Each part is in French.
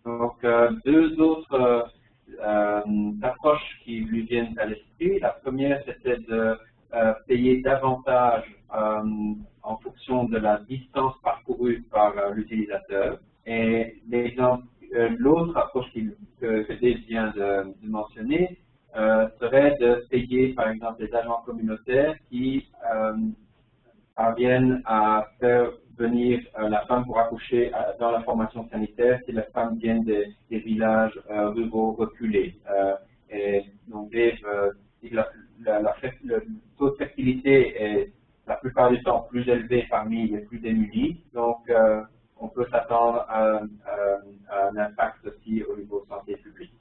Donc, deux autres approches qui lui viennent à l'esprit. La première, c'était de payer davantage en fonction de la distance parcourue par l'utilisateur. Et l'autre approche que Dave vient de mentionner serait de payer, par exemple, les agents communautaires qui parviennent à faire venir la femme pour accoucher dans la formation sanitaire si les femmes viennent des villages ruraux reculés. Et donc, Dave dit que le taux de fertilité est la plupart du temps plus élevé parmi les plus démunis. Donc, on peut s'attendre à un impact aussi au niveau santé publique.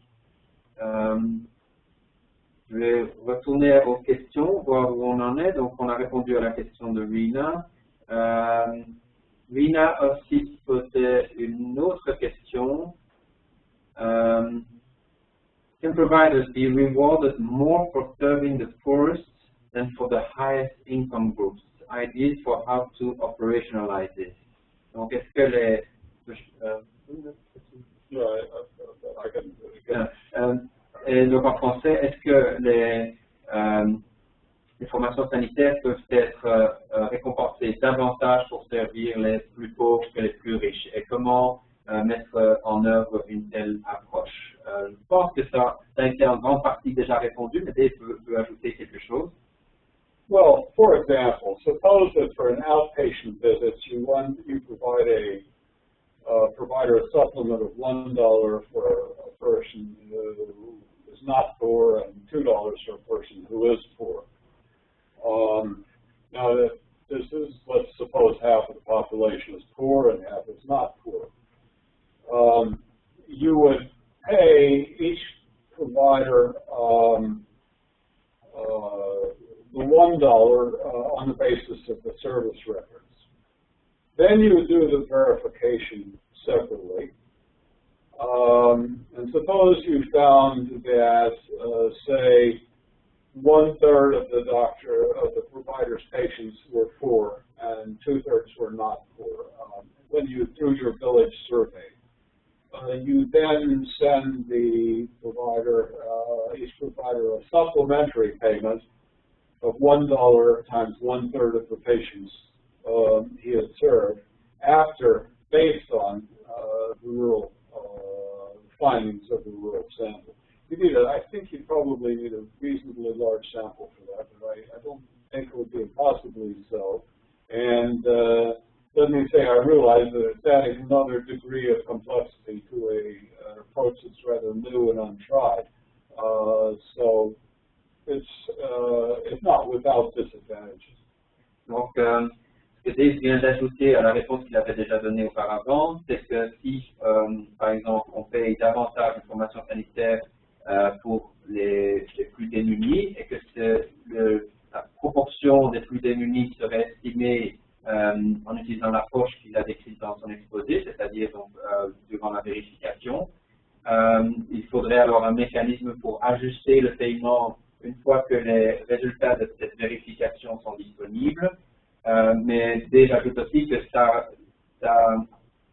Je vais retourner aux questions, voir où on en est. Donc, on a répondu à la question de Rina. Rina aussi posait une autre question. Can providers be rewarded more for serving the poorest than for the highest income groups? Ideas for how to operationalize this. Donc, est-ce que les... Et donc en français, est-ce que les formations sanitaires peuvent être récompensées davantage pour servir les plus pauvres que les plus riches? Et comment mettre en œuvre une telle approche? Je pense que ça a été en grande partie déjà répondu, mais Dave peut ajouter quelque chose. Well, for example, suppose that for an outpatient visit, you provide a provider a supplement of $1 for a person who is not poor and $2 for a person who is poor. Now, this is, let's suppose half of the population is poor and half is not poor. You would pay each provider the $1 on the basis of the service records. Then you would do the verification separately. And suppose you found that, say, 1/3 of the provider's patients were poor and 2/3 were not poor. When you do your village survey, you then send the provider, each provider, a supplementary payment of $1 times 1/3 of the patients he had served, based on the rural findings of the rural sample. I think you probably need a reasonably large sample for that, but I don't think it would be impossibly so. And let me say, I realize that it's adding another degree of complexity to an approach that's rather new and untried. So it's not without disadvantages. Donc, ce que Dave vient d'ajouter à la réponse qu'il avait déjà donnée auparavant, c'est que si, par exemple, on paye davantage de formation sanitaire pour les plus démunis et que la proportion des plus démunis serait estimée en utilisant l'approche qu'il a décrite dans son exposé, c'est-à-dire durant la vérification, il faudrait alors un mécanisme pour ajuster le paiement une fois que les résultats de cette vérification sont disponibles. Mais déjà, j'ajoute aussi que ça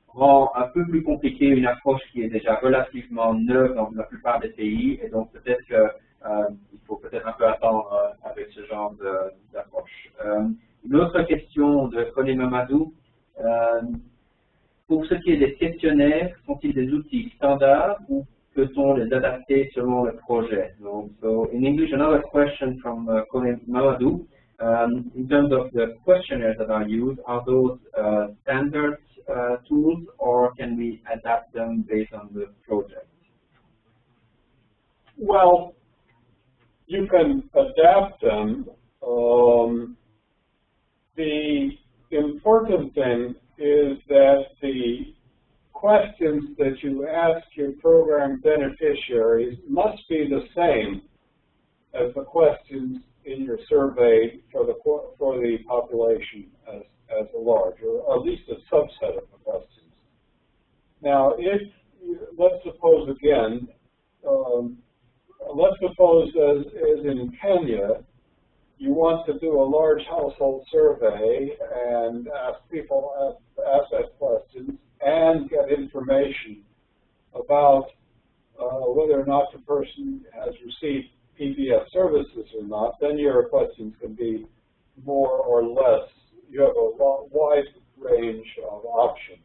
rend un peu plus compliqué une approche qui est déjà relativement neuve dans la plupart des pays, et donc peut-être qu'il faut peut-être un peu attendre avec ce genre d'approche. Une autre question de Colin Mamadou. Pour ce qui est des questionnaires, sont-ils des outils standards ou peut-on les adapter selon le projet? So in English, another question from Colin Mamadou. In terms of the questionnaires that are used, are those standard tools, or can we adapt them based on the project? Well, you can adapt them. The important thing is that the questions that you ask your program beneficiaries must be the same as the questions in your survey for the population as a large, or at least a subset of the questions. Now, let's suppose again, let's suppose as in Kenya, you want to do a large household survey and ask that questions and get information about whether or not the person has received PBF services or not, then your questions can be more or less. You have a wide range of options.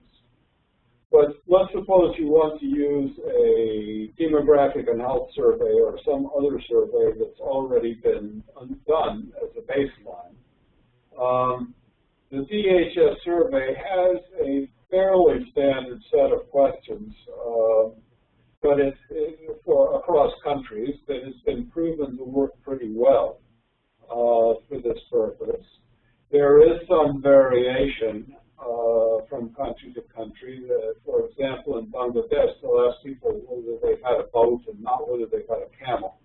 But let's suppose you want to use a demographic and health survey or some other survey that's already been done as a baseline. The DHS survey has a fairly standard set of questions, but for across countries, that has been proven to work pretty well for this purpose. There is some variation from country to country. For example, in Bangladesh, they'll ask people whether they've had a boat and not whether they've had a camel,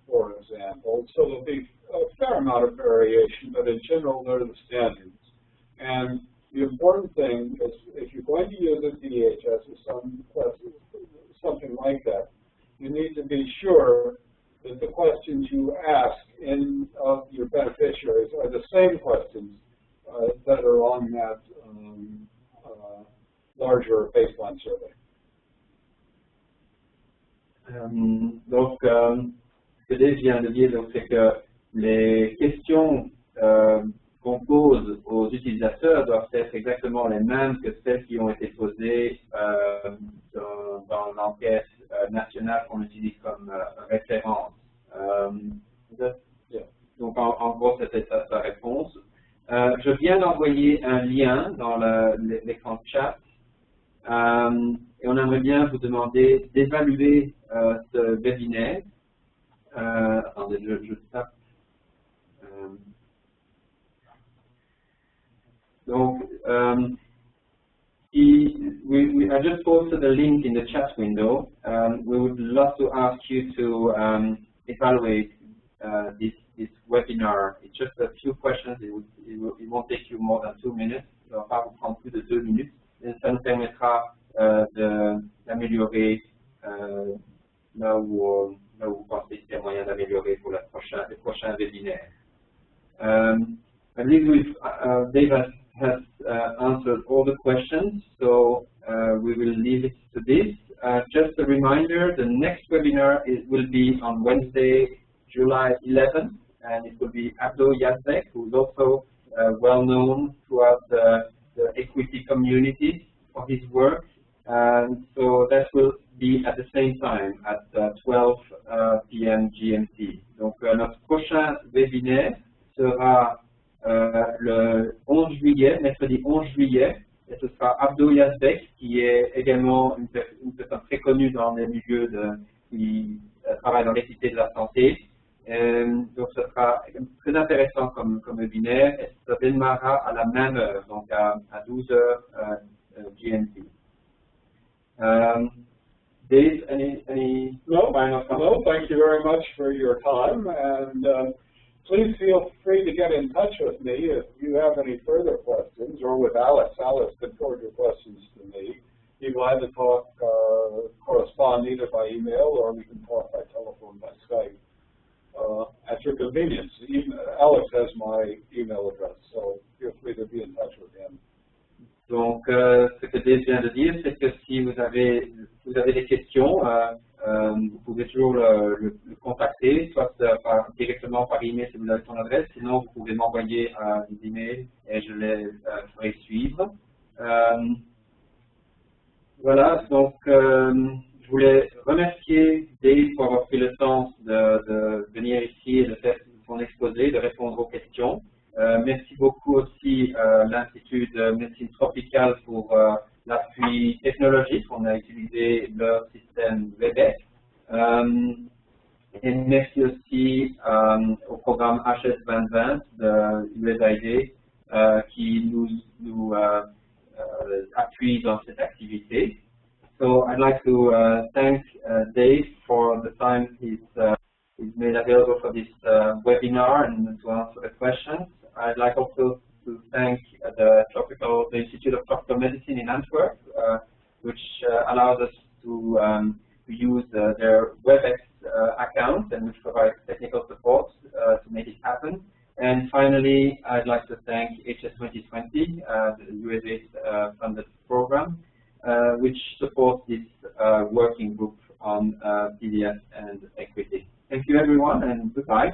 for example. So there'll be a fair amount of variation, but in general, they're the standards. And the important thing is, if you're going to use a DHS or something like that, you need to be sure that the questions you ask of your beneficiaries are the same questions that are on that larger baseline survey. Donc, ce que Dave vient de dire, c'est que les questions qu'on pose aux utilisateurs doivent être exactement les mêmes que celles qui ont été posées dans l'enquête nationale qu'on utilise comme référence. Donc, en gros, c'était ça sa réponse. Je viens d'envoyer un lien dans l'écran de chat et on aimerait bien vous demander d'évaluer ce webinaire. Attendez, je tape. Donc, I just posted a link in the chat window. We would love to ask you to evaluate this webinar. It's just a few questions. It won't take you more than 2 minutes. Ça va pas vous prendre plus de 2 minutes. Et ça nous permettra d'améliorer là où vous pensez qu'il y a moyen d'améliorer pour les prochains webinaires. I believe Dave has answered all the questions, so we will leave it to this. Just a reminder, the next webinar will be on Wednesday, July 11th, and it will be Abdo Yazbek, who is also well known throughout the equity community for his work. So that will be at the same time, at 12 p.m. GMT. Donc notre prochain webinaire sera le 11 juillet, mercredi 11 juillet, et ce sera Abdo Yazbek, qui est également une personne très connue dans les milieux qui travaille dans l'équité de la santé. Donc ce sera très intéressant comme webinaire, et ça démarrera à la même heure, donc à 12 heures GMT. Dave, any final comments? No, thank you very much for your time, and please feel free to get in touch with me if you have any further questions, or with Alex. Alex can forward your questions to me. Be glad to correspond either by email, or we can talk by telephone, by Skype, at your convenience. Alex has my email address, so feel free to be in touch with him. Donc, ce que Dave vient de dire, c'est que si vous avez des questions, vous pouvez toujours le contacter, soit directement par email si vous avez son adresse, sinon vous pouvez m'envoyer des emails et je les ferai suivre. Voilà, donc je voulais remercier Dave pour avoir pris le temps de venir ici et de faire son exposé, de répondre aux questions. Merci beaucoup aussi l'Institut de médecine tropicale pour l'appui technologique. On a utilisé leur système WebEx. Et merci aussi au programme HS 2020 de USAID qui nous appuie dans cette activité. So I'd like to thank Dave for the time he's made available for this webinar and to answer the questions. I'd like also to thank the Institute of Tropical Medicine in Antwerp, which allows us to use their WebEx account and which provides technical support to make it happen. And finally, I'd like to thank HS 2020, the USAID funded program, which supports this working group on PBF and equity. Thank you, everyone, and goodbye.